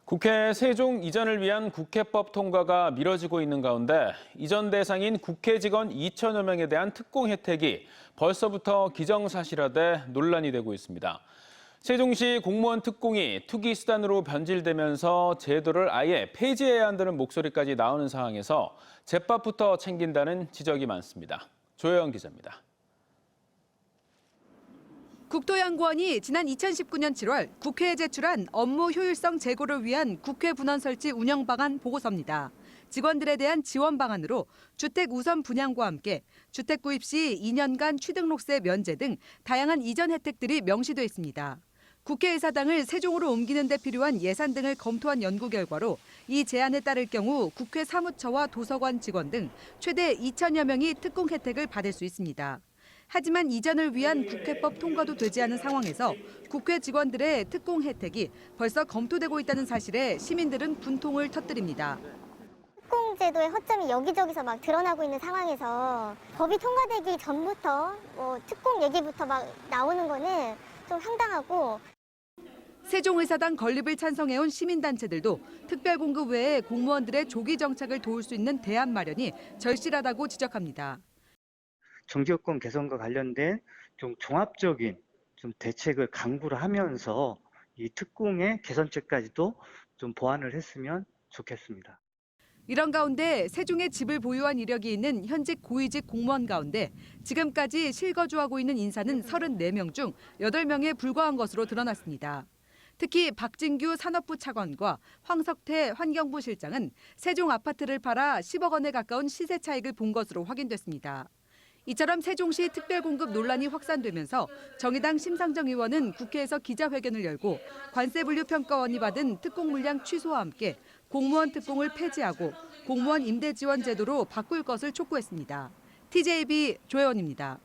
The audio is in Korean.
국회 세종 이전을 위한 국회법 통과가 미뤄지고 있는 가운데 이전 대상인 국회 직원 2천여 명에 대한 특공 혜택이 벌써부터 기정사실화돼 논란이 되고 있습니다. 세종시 공무원 특공이 투기 수단으로 변질되면서 제도를 아예 폐지해야 한다는 목소리까지 나오는 상황에서 제밥부터 챙긴다는 지적이 많습니다. 조혜영 기자입니다. 국토연구원이 지난 2019년 7월 국회에 제출한 업무 효율성 제고를 위한 국회 분원 설치 운영 방안 보고서입니다. 직원들에 대한 지원 방안으로 주택 우선 분양과 함께 주택 구입 시 2년간 취등록세 면제 등 다양한 이전 혜택들이 명시돼 있습니다. 국회의사당을 세종으로 옮기는 데 필요한 예산 등을 검토한 연구 결과로 이 제안에 따를 경우 국회 사무처와 도서관 직원 등 최대 2천여 명이 특공 혜택을 받을 수 있습니다. 하지만 이전을 위한 국회법 통과도 되지 않은 상황에서 국회 직원들의 특공 혜택이 벌써 검토되고 있다는 사실에 시민들은 분통을 터뜨립니다. 특공제도의 허점이 여기저기서 막 드러나고 있는 상황에서 법이 통과되기 전부터 특공 얘기부터 막 나오는 거는 좀 황당하고. 세종의사당 건립을 찬성해온 시민단체들도 특별공급 외에 공무원들의 조기 정착을 도울 수 있는 대안 마련이 절실하다고 지적합니다. 정기요건 개선과 관련된 좀 종합적인 좀 대책을 강구를 하면서 이 특공의 개선책까지도 좀 보완을 했으면 좋겠습니다. 이런 가운데 세종에 집을 보유한 이력이 있는 현직 고위직 공무원 가운데 지금까지 실거주하고 있는 인사는 34명 중 8명에 불과한 것으로 드러났습니다. 특히 박진규 산업부 차관과 황석태 환경부 실장은 세종 아파트를 팔아 10억 원에 가까운 시세 차익을 본 것으로 확인됐습니다. 이처럼 세종시 특별공급 논란이 확산되면서 정의당 심상정 의원은 국회에서 기자회견을 열고 관세분류평가원이 받은 특공 물량 취소와 함께 공무원 특공을 폐지하고 공무원 임대 지원 제도로 바꿀 것을 촉구했습니다. TJB 조혜원입니다.